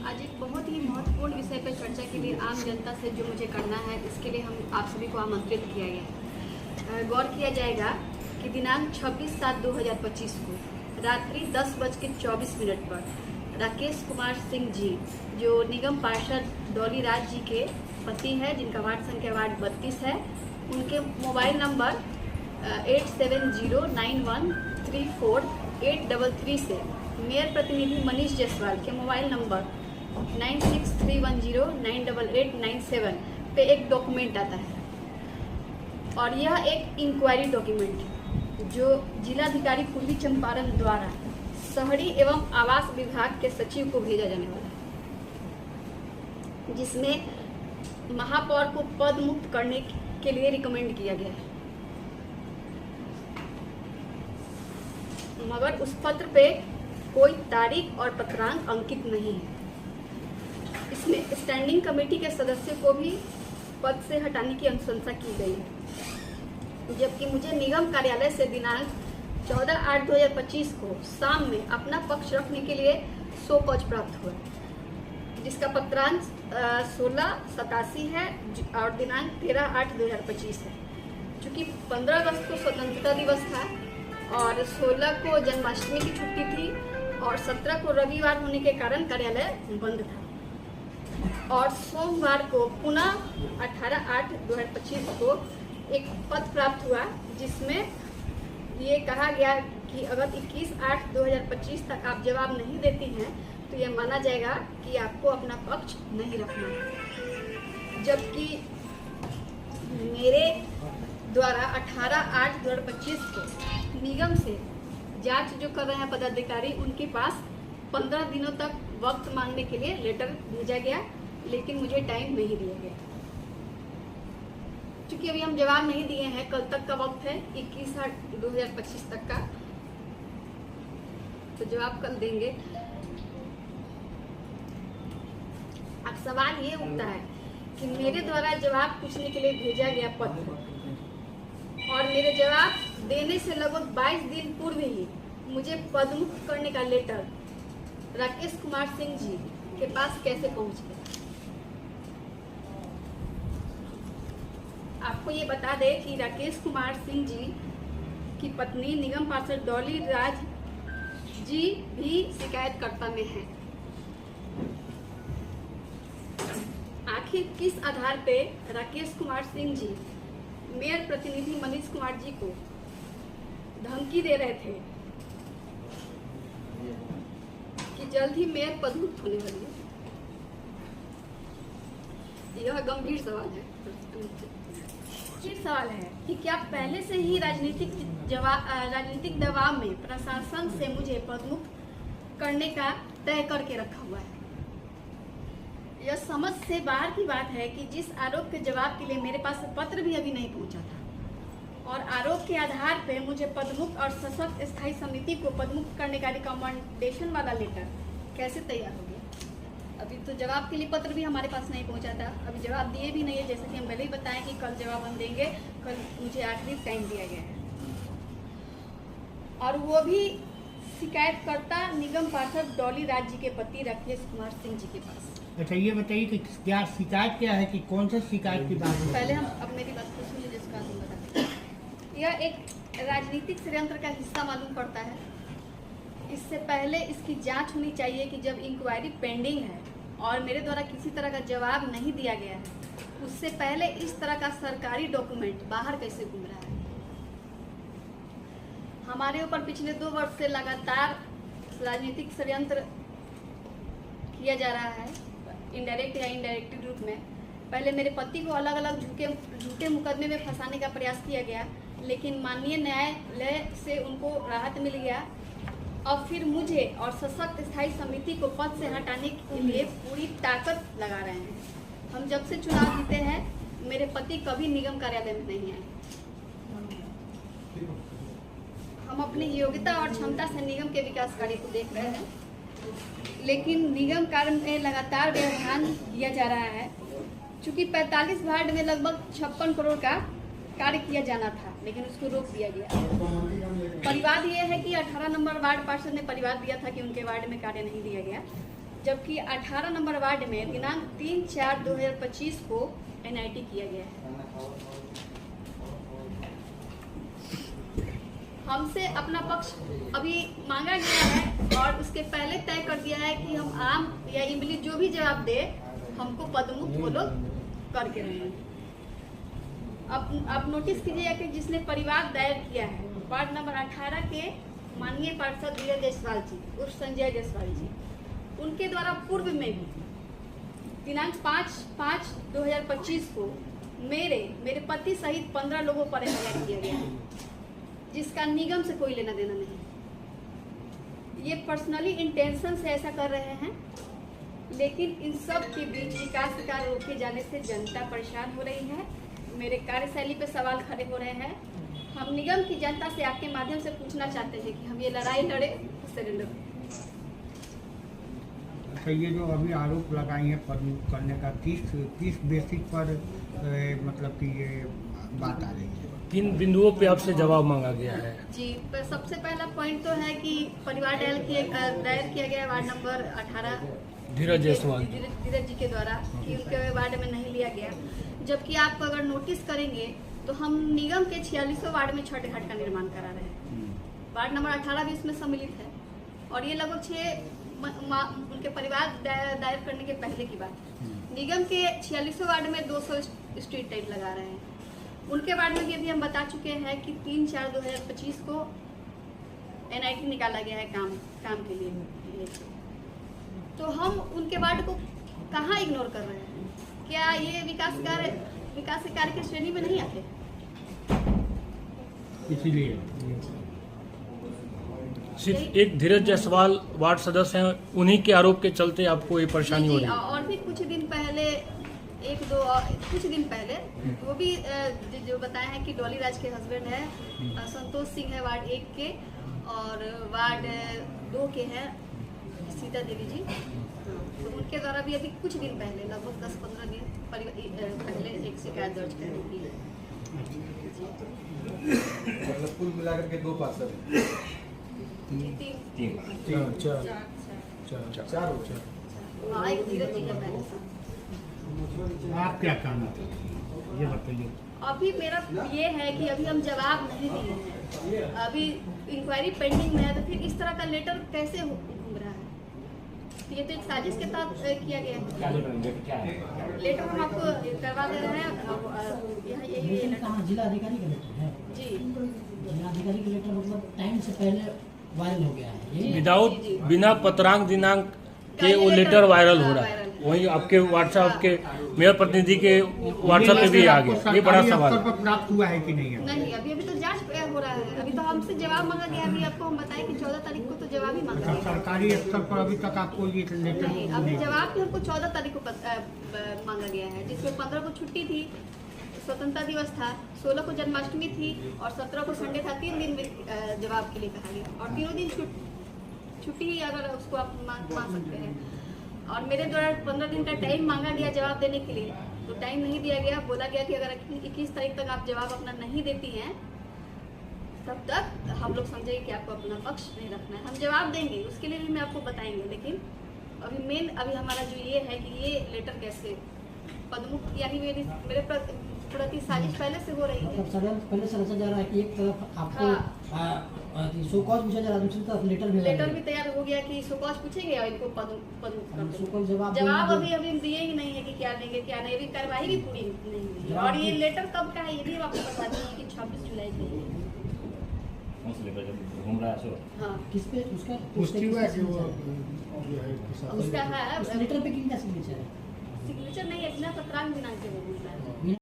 आज एक बहुत ही महत्वपूर्ण विषय पर चर्चा के लिए आम जनता से जो मुझे करना है, इसके लिए हम आप सभी को आमंत्रित किया गया है। गौर किया जाएगा कि दिनांक 26/7/2025 को रात्रि 10:24 पर राकेश कुमार सिंह जी, जो निगम पार्षद डॉली राज जी के पति हैं, जिनका वार्ड संख्या वार्ड 32 है, उनके मोबाइल नंबर 8709134833 से मेयर प्रतिनिधि मनीष जायसवाल के मोबाइल नंबर 9631098897 पे एक डॉक्यूमेंट आता है और यह एक इंक्वायरी डॉक्यूमेंट है जो जिलाधिकारी पूर्वी चंपारण द्वारा शहरी एवं आवास विभाग के सचिव को भेजा जाने वाला है, जिसमें महापौर को पद मुक्त करने के लिए रिकमेंड किया गया है। मगर उस पत्र पे कोई तारीख और पत्रांक अंकित नहीं है। इसमें स्टैंडिंग कमेटी के सदस्यों को भी पद से हटाने की अनुशंसा की गई है, जबकि मुझे निगम कार्यालय से दिनांक 14/8/2025 को शाम में अपना पक्ष रखने के लिए शो कॉज प्राप्त हुआ, जिसका पत्रांक 1687 है और दिनांक 13/8/2025 है। चूँकि 15 अगस्त को स्वतंत्रता दिवस था और 16 को जन्माष्टमी की छुट्टी थी और 17 को रविवार होने के कारण कार्यालय बंद था और सोमवार को पुनः 18/8/2025 को एक पत्र प्राप्त हुआ, जिसमें ये कहा गया कि अगर 21/8/2025 तक आप जवाब नहीं देती हैं तो यह माना जाएगा कि आपको अपना पक्ष नहीं रखना है। जबकि मेरे द्वारा 18/8/2025 को निगम से जांच जो कर रहे हैं पदाधिकारी, उनके पास 15 दिनों तक वक्त मांगने के लिए लेटर भेजा गया, लेकिन मुझे टाइम नहीं दिया गया। चूँकि अभी हम जवाब नहीं दिए हैं, कल तक का वक्त है 21/8/2025 तक का, तो जवाब कल देंगे। अब सवाल ये उठता है कि मेरे द्वारा जवाब पूछने के लिए भेजा गया पत्र और मेरे जवाब देने से लगभग 22 दिन पूर्व ही मुझे पदमुक्त करने का लेटर राकेश कुमार सिंह जी के पास कैसे पहुंच गया। आपको ये बता दें कि राकेश कुमार सिंह जी की पत्नी निगम पार्षद डॉली राज जी भी शिकायतकर्ता में हैं। आखिर किस आधार पे राकेश कुमार सिंह जी मेयर प्रतिनिधि मनीष कुमार जी को धमकी दे रहे थे कि जल्द ही मेयर पदमुक्त होने वाली है। यह गंभीर सवाल है। सवाल है कि क्या पहले से ही राजनीतिक दबाव में प्रशासन से मुझे पदमुक्त करने का तय करके रखा हुआ है। यह समझ से बाहर की बात है कि जिस आरोप के जवाब के लिए मेरे पास पत्र भी अभी नहीं पहुंचा था और आरोप के आधार पे मुझे पदमुक्त और सशक्त स्थायी समिति को पदमुक्त करने का रिकमेंडेशन वाला लेटर कैसे तैयार हो गया। अभी तो जवाब के लिए पत्र भी हमारे पास नहीं पहुंचा था, अभी जवाब दिए भी नहीं है। जैसे कि हम पहले ही बताएं कि कल जवाब हम देंगे, कल मुझे आखिरी टाइम दिया गया है और वो भी शिकायतकर्ता निगम पार्षद डॉली राज जी के पति राकेश कुमार सिंह जी के पास। अच्छा, ये बताइए कि क्या शिकायत क्या है, कि कौन सा शिकायत की बात है? पहले हम अब मेरी बात को सुनिए, जिसका हम बताते हैं। यह एक राजनीतिक षड्यंत्र का हिस्सा मालूम पड़ता है। इससे पहले इसकी जांच होनी चाहिए कि जब इंक्वायरी पेंडिंग है और मेरे द्वारा किसी तरह का जवाब नहीं दिया गया है, उससे पहले इस तरह का सरकारी डॉक्यूमेंट बाहर कैसे घूम रहा है। हमारे ऊपर पिछले 2 वर्ष से लगातार राजनीतिक षड्यंत्र किया जा रहा है, इनडायरेक्ट या इनडायरेक्ट रूप में। पहले मेरे पति को अलग अलग झूठे मुकदमे में फंसाने का प्रयास किया गया, लेकिन माननीय न्यायालय से उनको राहत मिल गया और फिर मुझे और सशक्त स्थायी समिति को पद से हटाने के लिए पूरी ताकत लगा रहे हैं। हम जब से चुनाव जीते हैं, मेरे पति कभी निगम कार्यालय में नहीं आए। हम अपनी योग्यता और क्षमता से निगम के विकास कार्य को देख रहे हैं, लेकिन निगम कार्य में लगातार व्यवधान दिया जा रहा है। चूँकि 45 वार्ड में लगभग 56 करोड़ का कार्य किया जाना था, लेकिन उसको रोक दिया गया। परिवाद ये है कि 18 नंबर वार्ड पार्षद ने परिवाद दिया था कि उनके वार्ड में कार्य नहीं दिया गया। जबकि 18 नंबर वार्ड में दिनांक 3/4/2025 को NIT किया गया है। हमसे अपना पक्ष अभी मांगा गया है और उसके पहले तय कर दिया है कि हम आम या इमली जो भी जवाब दे हमको पदमुक्त वो लोग करके रहेंगे। अब नोटिस कीजिएगा कि जिसने परिवाद दायर किया है वार्ड नंबर 18 के माननीय पार्षद धीरज जायसवाल जी उर्फ संजय जायसवाल जी, उनके द्वारा पूर्व में भी दिनांक 5/5/2025 को मेरे पति सहित 15 लोगों पर एफआईआर किया गया है, जिसका निगम से कोई लेना देना नहीं। ये पर्सनली इंटेंशन से ऐसा कर रहे हैं, लेकिन इन सब के बीच विकास कार्य रोके जाने से जनता परेशान हो रही है। मेरे कार्यशैली पे सवाल खड़े हो रहे हैं। हम निगम की जनता से आपके माध्यम से पूछना चाहते हैं कि हम ये लड़ाई लड़े सरेंडर। अच्छा, ये जो अभी आरोप लगाई है पदमुक्त करने का किस बेसिक पर मतलब कि ये बात आ रही है? 3 बिंदुओं पे आपसे जवाब मांगा गया है। जी, सबसे पहला पॉइंट तो है कि परिवार दायर किया गया है वार्ड नंबर 18 धीरज जायसवाल धीरज जी के द्वारा कि उनके वार्ड में नहीं लिया गया, जबकि आप अगर नोटिस करेंगे तो हम निगम के 46वें वार्ड में छठे घाट का निर्माण करा रहे हैं। वार्ड नंबर 18 भी इसमें सम्मिलित है और ये लगभग 6 उनके परिवार दायर करने के पहले की बात है। निगम के 46वें वार्ड में 200 स्ट्रीट लाइट लगा रहे हैं। उनके वार्ड में भी अभी हम बता चुके हैं कि 3/4/2025 को NIT निकाला गया है काम के लिए। तो हम उनके वार्ड को कहाँ इग्नोर कर रहे हैं? क्या ये विकास के कार्य की श्रेणी में नहीं आते? इसीलिए सिर्फ एक धीरज जायसवाल वार्ड सदस्य हैं, उन्हीं के आरोप के चलते आपको ये परेशानी हो रही है। और भी कुछ दिन पहले वो भी जो बताए हैं कि डॉली राज के हस्बैंड है संतोष सिंह है वार्ड 1 के, और वार्ड 2 के हैं सीता देवी जी। तो उनके द्वारा भी अभी कुछ दिन पहले लगभग 10-15 दिन पहले एक शिकायत दर्ज करने की है। मतलब कुल मिलाकर के 2 पार्षद हैं। 4 हाँ, एक धीरज जी का पहले। आप क्या कहना चाहते हैं ये बताइए? अभी मेरा ये है कि अभी हम जवाब नहीं दिए हैं, अभी इंक्वायरी पेंडिंग में है, तो फिर इस तरह का लेटर कैसे घूम रहा है? ये तो एक साजिश के तहत किया गया है। लेटर हम आपको करवा दे रहे हैं। यहाँ यही कहाँ जिला अधिकारी का लेटर है? जी, जिला अधिकारी का लेटर मतलब टाइम से पहले वायरल हो गया है। जी, विदाउट जी। बिना पत्रांक दिनांक के वो लेटर वायरल हो रहा है। वही आपके व्हाट्सएप के मेयर प्रतिनिधि के व्हाट्सएप पे भी आ गया। ये बड़ा सवाल है। प्राप्त हुआ है कि नहीं है? नहीं, अभी तो जांच हो रहा है। अभी तो हमसे जवाब मांगा गया। अभी आपको हम बताएं कि 14 तारीख को तो जवाब ही मांगा गया। सरकारी स्तर पर अभी तक आपको ये लेटर नहीं, अभी जवाब भी हमको 14 तारीख को मांगा गया है, जिसमें 15 को छुट्टी थी, स्वतंत्रता दिवस था, 16 को जन्माष्टमी थी और 17 को संडे था। 3 दिन में जवाब के लिए कहा गया और तीनों दिन छुट्टी ही अगर उसको आप मान सकते हैं। और मेरे द्वारा 15 दिन का टाइम मांगा गया जवाब देने के लिए, तो टाइम नहीं दिया गया। बोला गया कि अगर 21 तारीख तक आप जवाब अपना नहीं देती हैं तब तक हम लोग समझेंगे कि आपको अपना पक्ष नहीं रखना है। हम जवाब देंगे, उसके लिए भी मैं आपको बताएंगे, लेकिन अभी हमारा जो ये है कि ये लेटर कैसे पदमुक्त यानी मेरे प्रति साजिश पहले से हो रही है। मतलब षड्यंत्र पहले से रचा जा रहा है कि एक तरफ आपको शो कॉज पूछा जा रहा है, दूसरी तरफ लेटर भी तैयार हो गया कि शो कॉज पूछेंगे और इनको पदमुक्त कर शो कॉज जवाब अभी हम दिए ही नहीं है कि क्या देंगे क्या नहीं। अभी कार्रवाई भी पूरी नहीं हुई है। और ये लेटर कब का है ये भी आपको बता दें कि 26 जुलाई को है। घूम रहा है। हाँ, किस पे उसका पुष्टि हुआ है कि वो उसका है उस लेटर पे किनका सिग्नेचर है? सिग्नेचर नहीं है, बिना पत्रांक दिनांक के वो मिला है।